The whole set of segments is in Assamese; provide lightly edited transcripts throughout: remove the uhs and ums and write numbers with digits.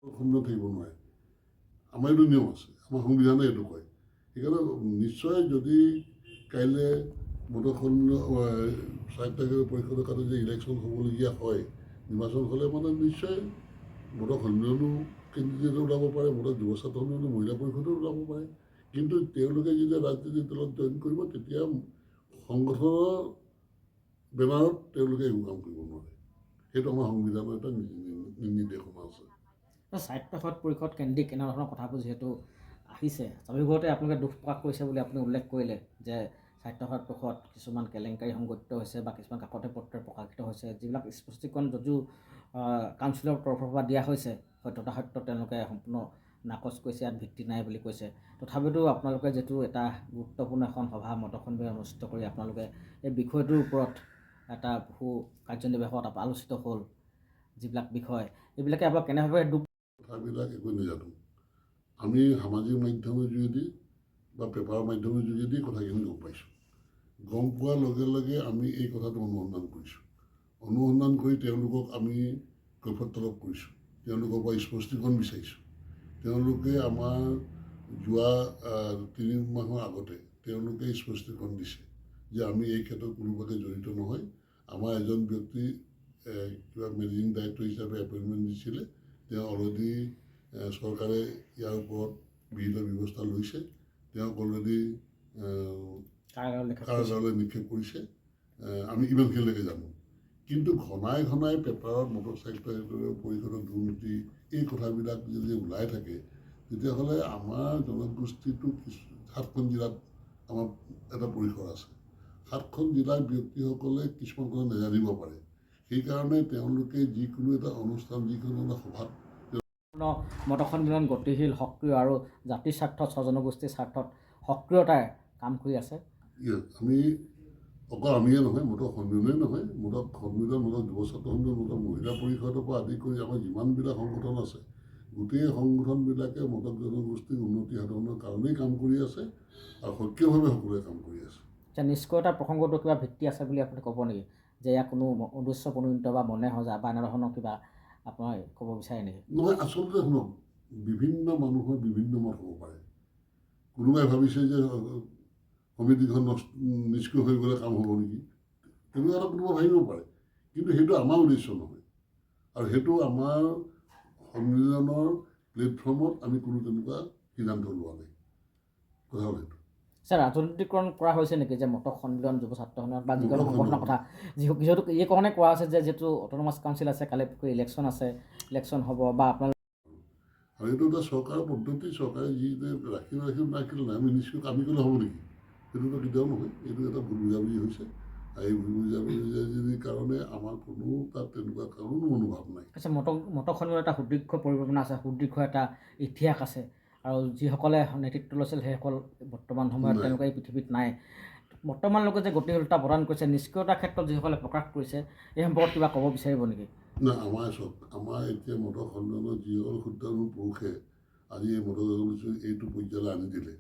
ক্ষুণ্ণ থাকিব নোৱাৰে। আমাৰ এইটো নিয়ম আছে, আমাৰ সংবিধানে এইটো কয়। সেইকাৰণে নিশ্চয় যদি কাইলৈ মটৰ স্বায়ত্তশাসিত পৰিষদৰ কাৰণে যে ইলেকশ্যন হ'বলগীয়া হয়, নিৰ্বাচন হ'লে মানে নিশ্চয় মটৰ সন্মিলনো কেণ্ডিডেট ওলাব পাৰে, মটৰ যুৱ ছাত্ৰ সন্মিলনো মহিলা পৰিষদো ওলাব পাৰে। কিন্তু তেওঁলোকে যেতিয়া ৰাজনীতিৰ দলত জইন কৰিব, তেতিয়া সংগঠনৰ বেনাৰত তেওঁলোকে একো কাম কৰিব নোৱাৰে। সেইটো আমাৰ সংবিধানৰ এটা নিৰ্দেশনা আছে। স্বায়ত্তশাসিত পৰিষদ কেন্দ্ৰিক এনেধৰণৰ কথাবোৰ যিহেতু আহিছে, স্বাভাৱিকতে আপোনালোকে দুখ প্ৰকাশ কৰিছে বুলি আপুনি উল্লেখ কৰিলে যে স্বায়ত্তশাসিত পৰিষদ কিছুমান কেলেংকাৰী সংঘটিত হৈছে বা কিছুমান কাকতে পত্ৰে প্ৰকাশিত হৈছে, যিবিলাক স্পষ্টীকৰণ যদিও কাউন্সিলৰ তৰফৰ পৰা দিয়া হৈছে, সত্যতা সত্য তেওঁলোকে সম্পূৰ্ণ নাকচ কৰিছে, ইয়াত ভিত্তি নাই বুলি কৈছে। তথাপিতো আপোনালোকে যিটো এটা গুৰুত্বপূৰ্ণ এখন সভা মটৰ সন্মিলন অনুষ্ঠিত কৰি আপোনালোকে এই বিষয়টোৰ ওপৰত এটা বহু কাৰ্যনিৰ্বাহত আলোচিত হ'ল, যিবিলাক বিষয় এইবিলাকে আপোনাক কেনেভাৱে দুখ কথাবিলাক একো নাজানো। আমি সামাজিক মাধ্যমৰ যোগেদি বা পেপাৰৰ মাধ্যমৰ যোগেদি কথাখিনি গম পাইছোঁ। গম পোৱাৰ লগে লগে আমি এই কথাটো অনুসন্ধান কৰিছোঁ। অনুসন্ধান কৰি তেওঁলোকক আমি কৈফিয়ত তলব কৰিছোঁ, তেওঁলোকৰ পৰা স্পষ্টীকৰণ বিচাৰিছোঁ। তেওঁলোকে আমাৰ যোৱা 3 মাহৰ আগতে তেওঁলোকে স্পষ্টীকৰণ দিছে যে আমি এই ক্ষেত্ৰত কোনোভাৱে জড়িত নহয়। আমাৰ এজন ব্যক্তি কিবা মেনেজিং ডাইৰেক্টৰ হিচাপে এপইণ্টমেণ্ট দিছিলে, তেওঁ অলৰেডি চৰকাৰে ইয়াৰ ওপৰত বিহিত ব্যৱস্থা লৈছে, তেওঁক অলৰেডি কাৰাগাৰলৈ নিক্ষেপ কৰিছে। আমি ইমানখিনিলৈকে জানো। কিন্তু ঘনাই ঘনাই পেপাৰত মটৰ স্বায়ত্তশাসিত পৰিষদৰ দুৰ্নীতি এই কথাবিলাক যদি ওলাই থাকে, তেতিয়াহ'লে আমাৰ জনগোষ্ঠীটো 7খন জিলাত আমাৰ এটা পৰিসৰ আছে। 7খন জিলাৰ ব্যক্তিসকলে কিছুমান কথা নাজানিব পাৰে। সেইকাৰণে তেওঁলোকে যিকোনো এটা অনুষ্ঠান, যিকোনো এটা সভাত মটৰ সন্মিলন গতিশীল, সক্ৰিয় আৰু জাতিৰ স্বাৰ্থত, স্বজনগোষ্ঠীৰ স্বাৰ্থত সক্ৰিয়তাৰে কাম কৰি আছে। আমি অকল আমিয়ে নহয়, মটৰ সন্মিলনেই নহয়, মটৰ সন্মিলন, মটৰ যুৱ ছাত্ৰ সন্মিলন, মটৰ মহিলা পৰিষদৰ পৰা আদি কৰি আমাৰ যিমানবিলাক সংগঠন আছে, গোটেই সংগঠনবিলাকে মটৰ জনগোষ্ঠীৰ উন্নতি সাধনৰ কাৰণেই কাম কৰি আছে আৰু সক্ৰিয়ভাৱে সকলোৱে কাম কৰি আছে। এতিয়া নিষ্ক্ৰিয়তাৰ প্ৰসংগটো কিবা ভিত্তি আছে বুলি আপুনি ক'ব নেকি, যে ইয়াক কোনো উদ্দেশ্য প্ৰণোদিত বা মনে সজা বা এনেধৰণৰ কিবা আপোনাৰ ক'ব বিচাৰে নেকি? নহয়, আচলতে শুনক, বিভিন্ন মানুহৰ বিভিন্ন মত হ'ব পাৰে। কোনোবাই ভাবিছে যে সমিতিখন নিষ্ক্ৰিয় হৈ গ'লে কাম হ'ব নেকি, তেনেকুৱা এটা কোনোবা ভাবিব পাৰে। কিন্তু সেইটো আমাৰ উদ্দেশ্য নহয়, আৰু সেইটো আমাৰ সন্মিলনৰ প্লেটফৰ্মত আমি কোনো তেনেকুৱা সিদ্ধান্ত লোৱা নাই। কথা হ'ল সেইটো। ছাৰ, ৰাজনীতিকৰণ কৰা হৈছে নেকি, যে মটৰ সন্মিলন, যুৱ ছাত্ৰ সন্মিলন বা যিকোনো সংগঠনৰ কথা যিহেতু এই কাৰণে কোৱা হৈছে যে যিহেতু অট'নমাছ কাউন্সিল আছে, কালি ইলেকশ্যন আছে, ইলেকশ্যন হ'ব বা আপোনালোকে আৰু এইটো এটা চৰকাৰৰ পদ্ধতি, চৰকাৰে যি ৰাখিলে নাই, আমি নিশ্চয় আমি ক'লে হ'ব নেকি? সেইটোতো কেতিয়াও নহয়। এইটো এটা ভুল বুজাবুজি হৈছে, আৰু এই ভুল বুজাবুজিৰ কাৰণে আমাৰ কোনো তাত তেনেকুৱা কোনো মনোভাৱ নাই। আচ্ছা, মটৰ সন্মিলনৰ এটা সুদীৰ্ঘ পৰিকল্পনা আছে, সুদীৰ্ঘ এটা ইতিহাস আছে, আৰু যিসকলে নেতৃত্ব লৈছিল সেইসকল বৰ্তমান সময়ত তেওঁলোকে এই পৃথিৱীত নাই। বৰ্তমানলৈকে যে গতিশীলতা প্ৰদান কৰিছে, নিষ্ক্ৰিয়তাৰ ক্ষেত্ৰত যিসকলে প্ৰকাশ কৰিছে, এই সম্পৰ্কত কিবা ক'ব বিচাৰিব নেকি? নাই, আমাৰ এতিয়া মটৰ সন্মিলনৰ যিসকল ক্ষুদ্ৰাণু পুৰুষে আজি এই মটৰ জনগোষ্ঠী এইটো পৰ্যায়লৈ আনি দিলে,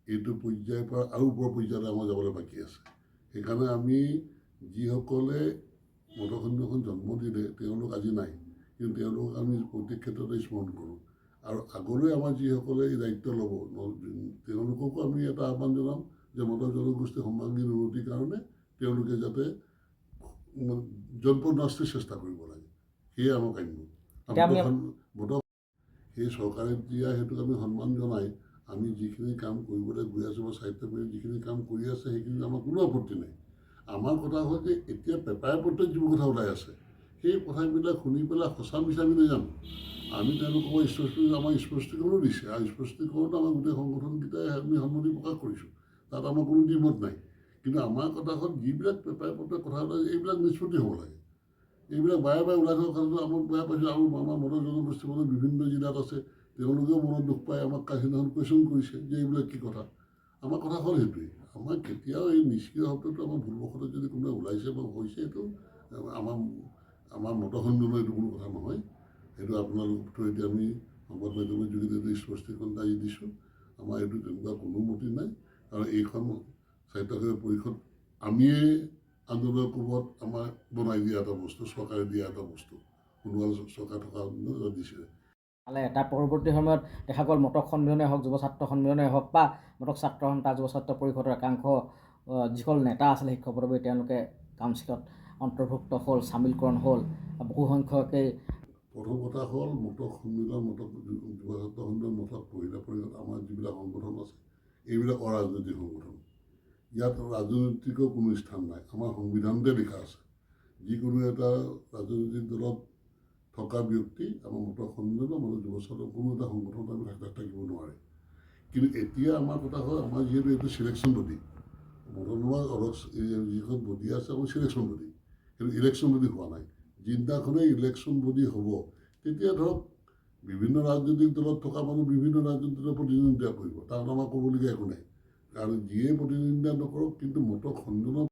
এইটো পৰ্যায়ৰ পৰা আৰু ওপৰ পৰ্যায়লৈ আমাৰ যাবলৈ বাকী আছে। সেইকাৰণে আমি যিসকলে মটৰ সন্মিলনখন জন্ম দিলে, তেওঁলোক আজি নাই, কিন্তু তেওঁলোকক আমি প্ৰত্যেক ক্ষেত্ৰতে স্মৰণ কৰোঁ। আৰু আগলৈ আমাৰ যিসকলে এই দায়িত্ব ল'ব, তেওঁলোককো আমি এটা আহ্বান জনাম যে মটৰ জনগোষ্ঠীৰ সৰ্বাংগীন উন্নতিৰ কাৰণে তেওঁলোকে যাতে জল্পনাস্তি চেষ্টা কৰিব লাগে, সেয়ে আমাৰ কাম্য। সেই চৰকাৰে দিয়া সেইটোক আমি সন্মান জনাই আমি যিখিনি কাম কৰিবলৈ গৈ আছোঁ বা সাহিত্য পৰিষদ যিখিনি কাম কৰি আছে, সেইখিনি আমাৰ কোনো আপত্তি নাই। আমাৰ কথা হ'ল যে এতিয়া পেপাৰে পত্ৰত যিবোৰ কথা ওলাই আছে, সেই কথাবিলাক শুনি পেলাই সঁচা মিছা আমি নাজানো। আমি তেওঁলোকক আমাৰ স্পষ্টীকৰণো দিছে, আৰু স্পষ্টীকৰণত আমাৰ গোটেই সংগঠনকেইটাই আমি সন্মতি প্ৰকাশ কৰিছোঁ, তাত আমাৰ কোনো দ্বিমত নাই। কিন্তু আমাৰ কথা হ'ল যিবিলাক পেপাৰে পত্ৰত কথা ওলাই এইবিলাক নিষ্পত্তি হ'ব লাগে। এইবিলাক বাৰে বাৰে ওলাই থকা কথাটো আমাক বেয়া পাইছোঁ, আৰু আমাৰ মটৰ জনগোষ্ঠী মানে বিভিন্ন জিলাত আছে, তেওঁলোকেও মনত দুখ পাই আমাক সেইদিনাখন কুৱেশ্যন কৰিছে যে এইবিলাক কি কথা। আমাৰ কথা হ'ল সেইটোৱেই, আমাৰ কেতিয়াও এই নিষ্ক্ৰিয় শব্দটো আমাৰ ভুলবশতঃ যদি কোনোবাই ওলাইছে বা হৈছে, এইটো আমাৰ মটৰ সন্মিলনৰ এইটো কোনো কথা নহয়। সেইটো আপোনালোকতো এতিয়া আমি সংবাদ মাধ্যমৰ যোগেদি স্পষ্টীকৰণ আহি দিছোঁ, আমাৰ এইটো তেনেকুৱা কোনো মতি নাই। আৰু এইখন স্বায়ত্তশাসিত পৰিষদ আমিয়ে আন্দোলনৰ কোবত আমাৰ বনাই দিয়া এটা বস্তু, চৰকাৰে দিয়া এটা বস্তু, সোণোৱাল চৰকাৰ থকা দিছে। পালে তাৰ পৰৱৰ্তী সময়ত দেখা গ'ল মটক সন্মিলনে হওক যুৱ ছাত্ৰ সন্মিলনে হওক বা মটক ছাত্ৰ সন্থা যুৱ ছাত্ৰ পৰিষদৰ একাংশ যিসকল নেতা আছিলে শিক্ষক পদবী তেওঁলোকে কাউন্সিলত অন্তৰ্ভুক্ত হ'ল, চামিলকৰণ হ'ল। বহু সংখ্যকে প্ৰথম কথা হ'ল মটক সন্মিলন, মটক যুৱ ছাত্ৰ সন্মিলন, মটক মহিলা পৰিষদ, আমাৰ যিবিলাক সংগঠন আছে এইবিলাক অৰাজনৈতিক সংগঠন। ইয়াত ৰাজনৈতিকৰ কোনো স্থান নাই। আমাৰ সংবিধানতে লিখা আছে যিকোনো এটা ৰাজনৈতিক দলত থকা ব্যক্তি আমাৰ মটক সন্মিলন, আমাৰ যুৱ ছাত্ৰ কোনো এটা সংগঠনত আমি থাকিব নোৱাৰে। কিন্তু এতিয়া আমাৰ কথা হ'ল আমাৰ যিহেতু এইটো চিলেকশ্যন বডি, মটনৰ যিখন বডি আছে আমাৰ চিলেকশ্যন বডি, কিন্তু ইলেকশ্যন বডি হোৱা নাই। যিদিনাখনেই ইলেকশ্যন বডি হ'ব তেতিয়া ধৰক বিভিন্ন ৰাজনৈতিক দলত থকা মানুহ বিভিন্ন ৰাজনৈতিক দলৰ প্ৰতিদ্বন্দ্বিতা কৰিব, তাত আমাৰ ক'বলগীয়া একো নাই। আৰু যিয়ে প্ৰতিদ্বন্দ্বিতা নকৰক কিন্তু মটক সন্মিলনত